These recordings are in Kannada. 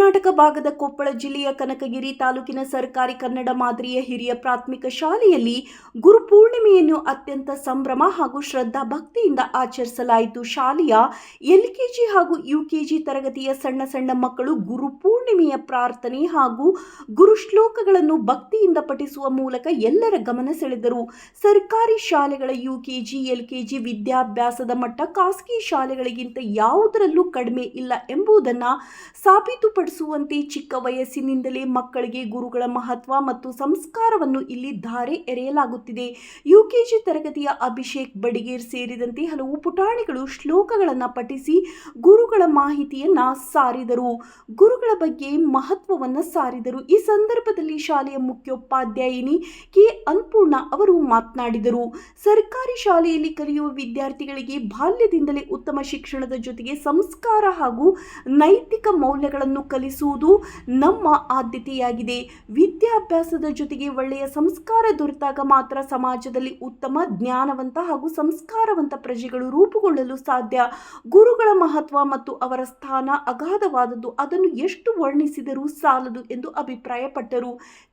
ಕರ್ನಾಟಕ ಭಾಗದ ಕೊಪ್ಪಳ ಜಿಲ್ಲೆಯ ಕನಕಗಿರಿ ತಾಲೂಕಿನ ಸರ್ಕಾರಿ ಕನ್ನಡ ಮಾದರಿಯ ಹಿರಿಯ ಪ್ರಾಥಮಿಕ ಶಾಲೆಯಲ್ಲಿ ಗುರುಪೂರ್ಣಿಮೆಯನ್ನು ಅತ್ಯಂತ ಸಂಭ್ರಮ ಹಾಗೂ ಶ್ರದ್ಧಾ ಭಕ್ತಿಯಿಂದ ಆಚರಿಸಲಾಯಿತು. ಶಾಲೆಯ ಎಲ್ಕೆಜಿ ಹಾಗೂ ಯುಕೆಜಿ ತರಗತಿಯ ಸಣ್ಣ ಸಣ್ಣ ಮಕ್ಕಳು ಗುರುಪೂರ್ಣಿಮೆಯ ಪ್ರಾರ್ಥನೆ ಹಾಗೂ ಗುರು ಶ್ಲೋಕಗಳನ್ನು ಭಕ್ತಿಯಿಂದ ಪಠಿಸುವ ಮೂಲಕ ಎಲ್ಲರ ಗಮನ ಸೆಳೆದರು. ಸರ್ಕಾರಿ ಶಾಲೆಗಳ ಯುಕೆಜಿ ಎಲ್ಕೆಜಿ ವಿದ್ಯಾಭ್ಯಾಸದ ಮಟ್ಟ ಖಾಸಗಿ ಶಾಲೆಗಳಿಗಿಂತ ಯಾವುದರಲ್ಲೂ ಕಡಿಮೆ ಇಲ್ಲ ಎಂಬುದನ್ನು ಸಾಬೀತುಪಡಿಸುವಂತೆ ಚಿಕ್ಕ ವಯಸ್ಸಿನಿಂದಲೇ ಮಕ್ಕಳಿಗೆ ಗುರುಗಳ ಮಹತ್ವ ಮತ್ತು ಸಂಸ್ಕಾರವನ್ನು ಇಲ್ಲಿ ಧಾರೆ ಎರೆಯಲಾಗುತ್ತಿದೆ. ಯುಕೆಜಿ ತರಗತಿಯ ಅಭಿಷೇಕ್ ಬಡಿಗೇರ್ ಸೇರಿದಂತೆ ಹಲವು ಪುಟಾಣಿಗಳು ಶ್ಲೋಕಗಳನ್ನು ಪಠಿಸಿ ಗುರುಗಳ ಮಾಹಿತಿಯನ್ನ ಸಾರಿದರು, ಗುರುಗಳ ಬಗ್ಗೆ ಮಹತ್ವವನ್ನು ಸಾರಿದರು. ಈ ಸಂದರ್ಭದಲ್ಲಿ ಶಾಲೆಯ ಮುಖ್ಯೋಪಾಧ್ಯಾಯಿನಿ ಕೆ ಅನ್ನಪೂರ್ಣ ಅವರು ಮಾತನಾಡಿದರು. ಸರ್ಕಾರಿ ಶಾಲೆಯಲ್ಲಿ ಕಲಿಯುವ ವಿದ್ಯಾರ್ಥಿಗಳಿಗೆ ಬಾಲ್ಯದಿಂದಲೇ ಉತ್ತಮ ಶಿಕ್ಷಣದ ಜೊತೆಗೆ ಸಂಸ್ಕಾರ ಹಾಗೂ ನೈತಿಕ ಮೌಲ್ಯಗಳನ್ನು ಕಲಿಸುವುದು ನಮ್ಮ ಆದ್ಯತೆಯಾಗಿದೆ. ವಿದ್ಯಾಭ್ಯಾಸದ ಜೊತೆಗೆ ಒಳ್ಳೆಯ ಸಂಸ್ಕಾರ ದೊರೆತಾಗ ಮಾತ್ರ ಸಮಾಜದಲ್ಲಿ ಉತ್ತಮ ಜ್ಞಾನವಂತ ಹಾಗೂ ಸಂಸ್ಕಾರವಂತ ಪ್ರಜೆಗಳು ರೂಪುಗೊಳ್ಳಲು ಸಾಧ್ಯ. ಗುರುಗಳ ಮಹತ್ವ ಮತ್ತು ಅವರ ಸ್ಥಾನ ಅಗಾಧವಾದದ್ದು, ಅದನ್ನು ಎಷ್ಟು ವರ್ಣಿಸಿದರೂ ಸಾಲದು ಎಂದು ಅಭಿಪ್ರಾಯಪಟ್ಟರು.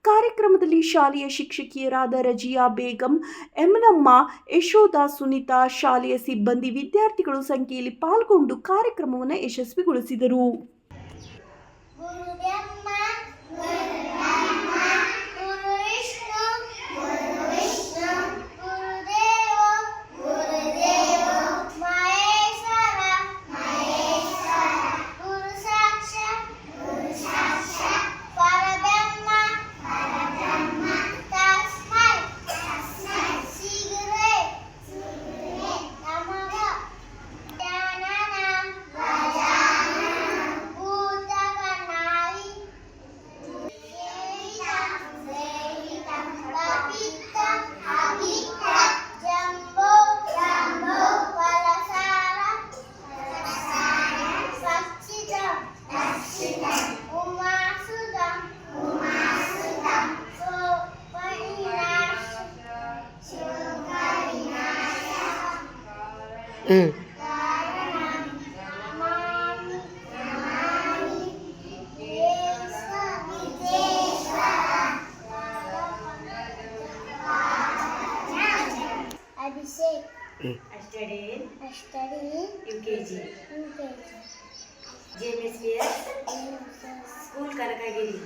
ಕಾರ್ಯಕ್ರಮದಲ್ಲಿ ಶಾಲೆಯ ಶಿಕ್ಷಕಿಯರಾದ ರಜಿಯಾ ಬೇಗಂ, ಎಮನಮ್ಮ, ಯಶೋಧ, ಸುನೀತಾ, ಶಾಲೆಯ ಸಿಬ್ಬಂದಿ, ವಿದ್ಯಾರ್ಥಿಗಳು ಸಂಖ್ಯೆಯಲ್ಲಿ ಪಾಲ್ಗೊಂಡು ಕಾರ್ಯಕ್ರಮವನ್ನು ಯಶಸ್ವಿಗೊಳಿಸಿದರು. Abhishek. I study in UKG. JMSPS. School Kanakagiri.